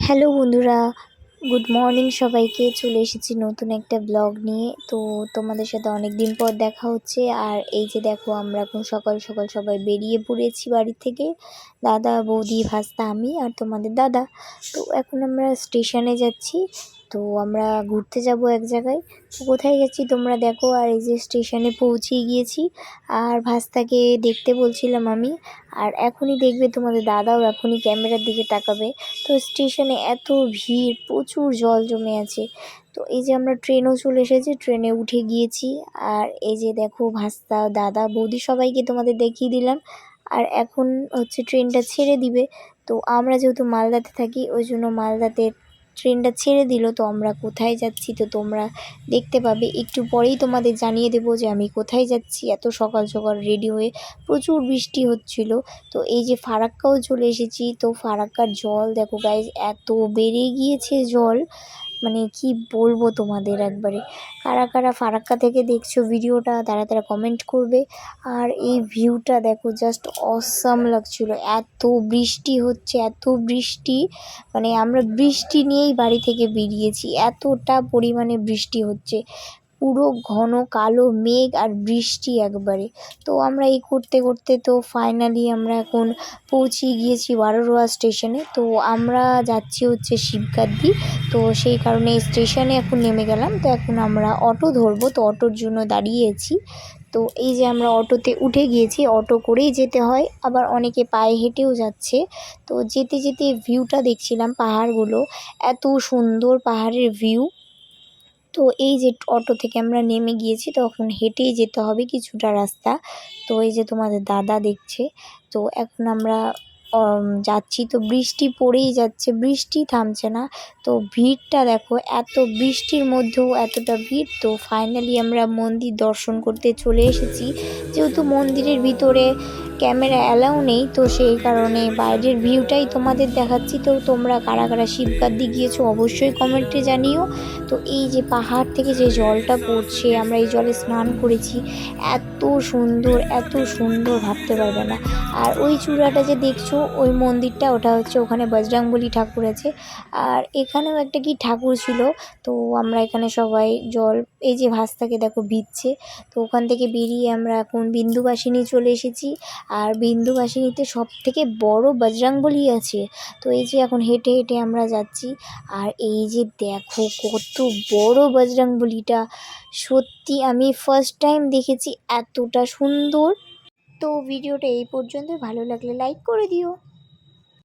Hello বন্ধুরা, good morning সবাইকে। চলে এসেছি নতুন একটা ব্লগ নিয়ে। তো তোমাদের সাথে অনেক দিন পর দেখা হচ্ছে। আর এই যে দেখো, আমরা এখন সকাল সকাল সবাই বেরিয়ে পড়েছি বাড়ি থেকে। দাদা, বৌদি, ভাস্তা, আমি আর তোমাদের দাদা। তো এখন আমরা স্টেশনে যাচ্ছি। তো আমরা ঘুরতে যাব এক জায়গায়। তো কোথায় যাচ্ছি তোমরা দেখো। আর এই যে স্টেশনে পৌঁছেই গিয়েছি। আর ভাস্তাকে দেখতে বলছিলাম আমি। আর এখনই দেখবে তোমাদের দাদাও এখনই ক্যামেরার দিকে তাকাবে। তো স্টেশনে এত ভিড়, প্রচুর জল জমে আছে। তো এই যে আমরা ট্রেনও চলে এসেছি, ট্রেনে উঠে গিয়েছি। আর এই যে দেখো, ভাস্তা, দাদা, বৌদি সবাইকে তোমাদের দেখিয়ে দিলাম। আর এখন হচ্ছে ট্রেনটা ছেড়ে দিবে। তো আমরা যেহেতু মালদাতে থাকি, ওই জন্য মালদাতে ট্রেনটা ছেড়ে দিল। তো আমরা কোথায় যাচ্ছি তো তোমরা দেখতে পাবে। একটু পরেই তোমাদের জানিয়ে দেবো যে আমি কোথায় যাচ্ছি। এত সকাল সকাল রেডি হয়ে, প্রচুর বৃষ্টি হচ্ছিল। তো এই যে ফারাক্কাও চলে এসেছি। তো ফারাক্কার জল দেখো গাইজ, এত বেড়ে গিয়েছে জল, মানে কি বলবো তোমাদের। একবারে কারা কারা ফারাক্কা থেকে দেখছো ভিডিওটা, তারা তারা কমেন্ট করবে। আর এই ভিউটা দেখো, জাস্ট অসাম লাগছিল। এত বৃষ্টি হচ্ছে, এত বৃষ্টি, মানে আমরা বৃষ্টি নিয়েই বাড়ি থেকে বেরিয়েছি, এতটা পরিমাণে বৃষ্টি হচ্ছে। পুরো ঘন কালো মেঘ আর বৃষ্টি একবারে। তো আমরা এই করতে করতে তো ফাইনালি আমরা এখন পৌঁছে গিয়েছি বারোরোয়া স্টেশনে। তো আমরা যাচ্ছি হচ্ছে শিবগাদ্দি। তো সেই কারণে স্টেশনে এখন নেমে গেলাম। তো এখন আমরা অটো ধরবো। তো অটোর জন্য দাঁড়িয়েছি। তো এই যে আমরা অটোতে উঠে গিয়েছি। অটো করেই যেতে হয়, আবার অনেকে পায়ে হেঁটেও যাচ্ছে। তো যেতে যেতে ভিউটা দেখছিলাম, পাহাড়গুলো এত সুন্দর, পাহাড়ের ভিউ। তো এই যে অটো থেকে আমরা নেমে গিয়েছি, তখন হেঁটেই যেতে হবে কিছুটা রাস্তা। তো এই যে তোমাদের দাদা দেখছে। তো এখন আমরা যাচ্ছি। তো বৃষ্টি পড়েই যাচ্ছে, বৃষ্টি থামছে না। তো ভিড়টা দেখো, এত বৃষ্টির মধ্যেও এতটা ভিড়। তো ফাইনালি আমরা মন্দির দর্শন করতে চলে এসেছি। যেহেতু মন্দিরের ভিতরে ক্যামেরা অ্যালাউ নেই, তো সেই কারণে বাইরের ভিউটাই তোমাদের দেখাচ্ছি। তো তোমরা কারা কারা শিবগাদ্দি গিয়েছো অবশ্যই কমেন্টে জানিও। তো এই যে পাহাড় থেকে যে জলটা পড়ছে, আমরা এই জলে স্নান করেছি, এত সুন্দর, এত সুন্দর ভাবতে পারবে না। আর ওই চূড়াটা যে দেখছো, ওই মন্দিরটা, ওটা হচ্ছে ওখানে বজরংবলী ঠাকুর আছে। আর এখানেও একটা কি ঠাকুর ছিল। তো আমরা এখানে সবাই জল, এই যে ভাস্তাকে দেখো ভিজছে। তো ওখান থেকে বেরিয়ে আমরা এখন বিন্দুবাসিনী চলে এসেছি। আর বিন্দুবাসিনীতে সব থেকে বড় বজরংবলী আছে। তো এই যে এখন হেঁটে হেঁটে আমরা যাচ্ছি। আর এই যে দেখো, কত বড় বজরংবলীটা, সত্যি আমি ফার্স্ট টাইম দেখেছি এতটা সুন্দর। তো ভিডিওটা এই পর্যন্ত, ভালো লাগলে লাইক করে দিও।